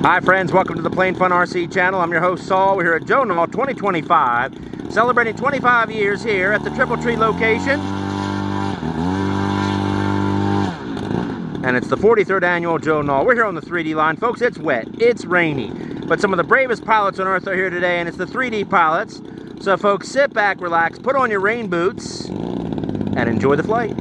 Hi friends, welcome to the Plain Fun RC channel. I'm your host Saul. We're here at Joe Nall 2025, celebrating 25 years here at the Triple Tree location. And it's the 43rd annual Joe Nall. We're here on the 3D line. Folks, it's wet, it's rainy, but some of the bravest pilots on earth are here today, and it's the 3D pilots. So folks, sit back, relax, put on your rain boots, and enjoy the flight.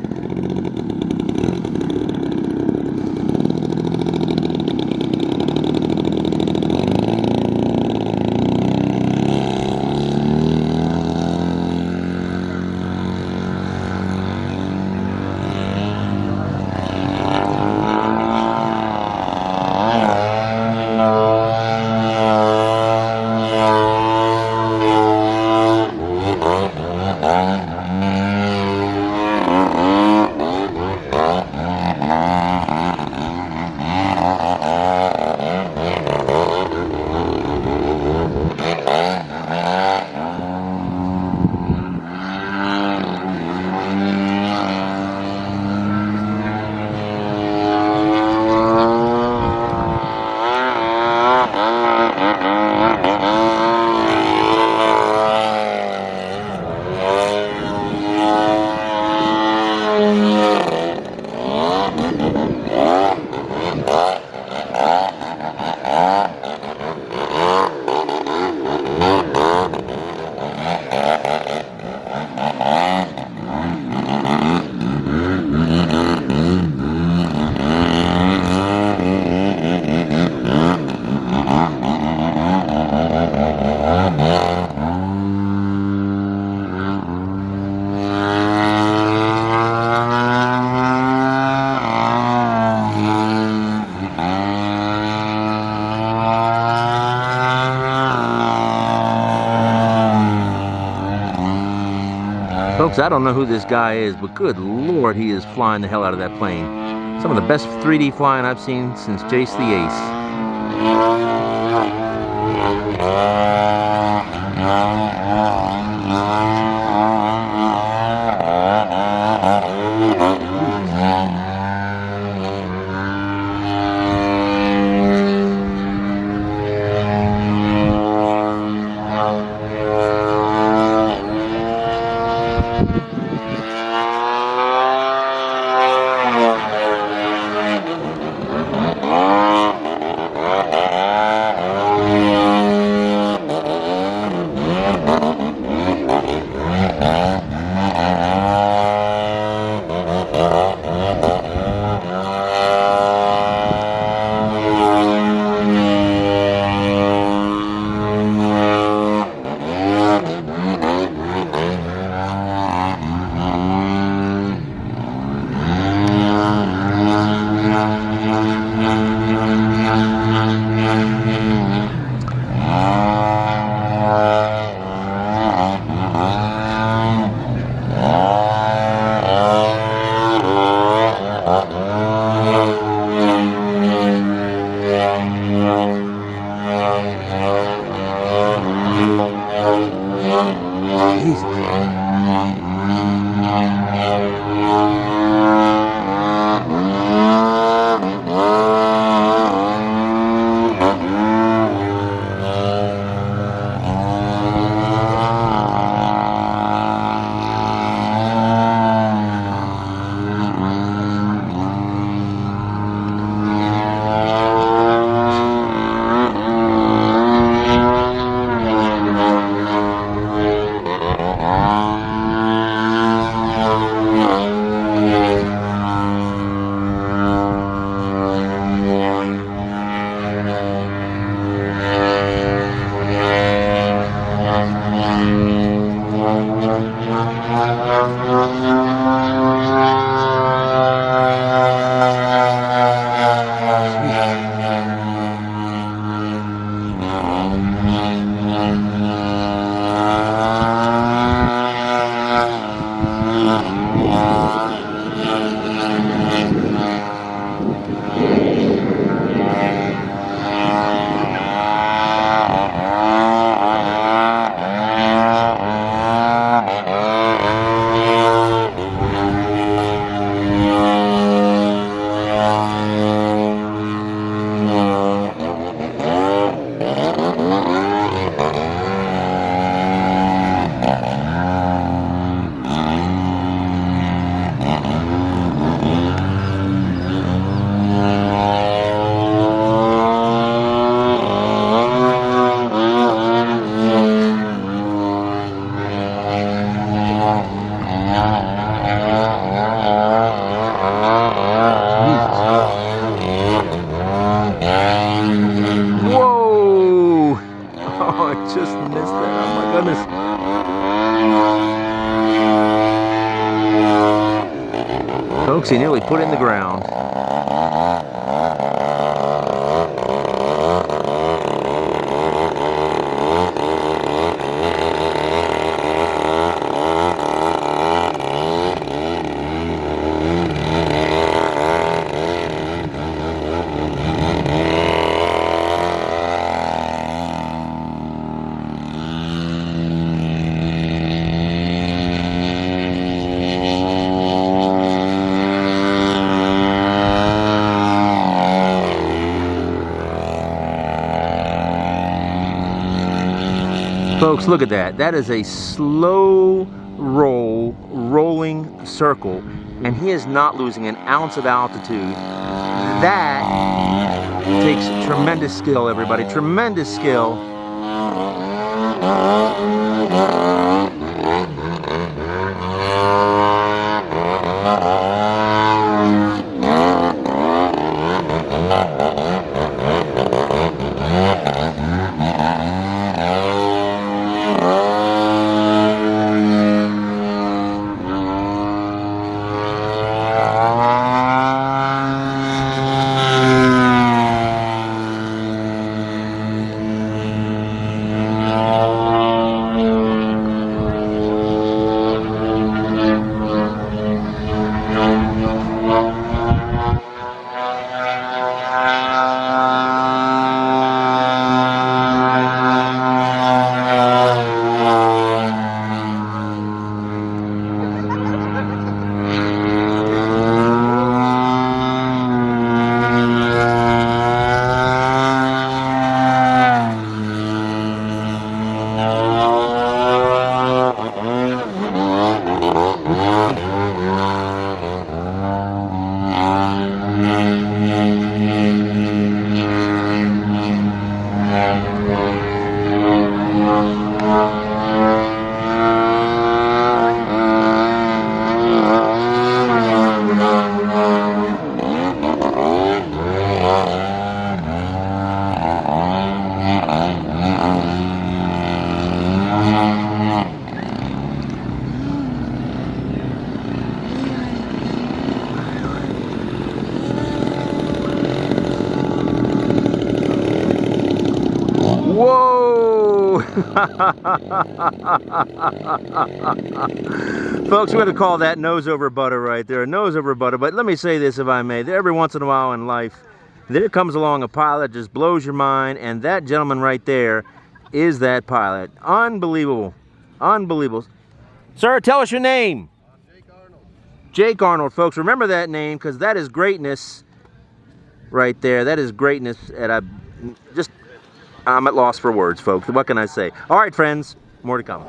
Folks, I don't know who this guy is, but good Lord, he is flying the hell out of that plane. Some of the best 3D flying I've seen since Jace the Ace. Folks, he nearly put it in the ground. Folks, look at that. That is a slow rolling circle, and he is not losing an ounce of altitude. That takes tremendous skill, everybody. Tremendous skill. Whoa! Folks, we're going to call that nose over butter right there. Nose over butter. But let me say this, if I may. Every once in a while in life, there comes along a pilot that just blows your mind. And that gentleman right there is that pilot. Unbelievable. Unbelievable. Sir, tell us your name. Jake Arnold. Jake Arnold, folks. Remember that name, because that is greatness right there. That is greatness. And I'm at loss for words, folks. What can I say? All right, friends. More to come.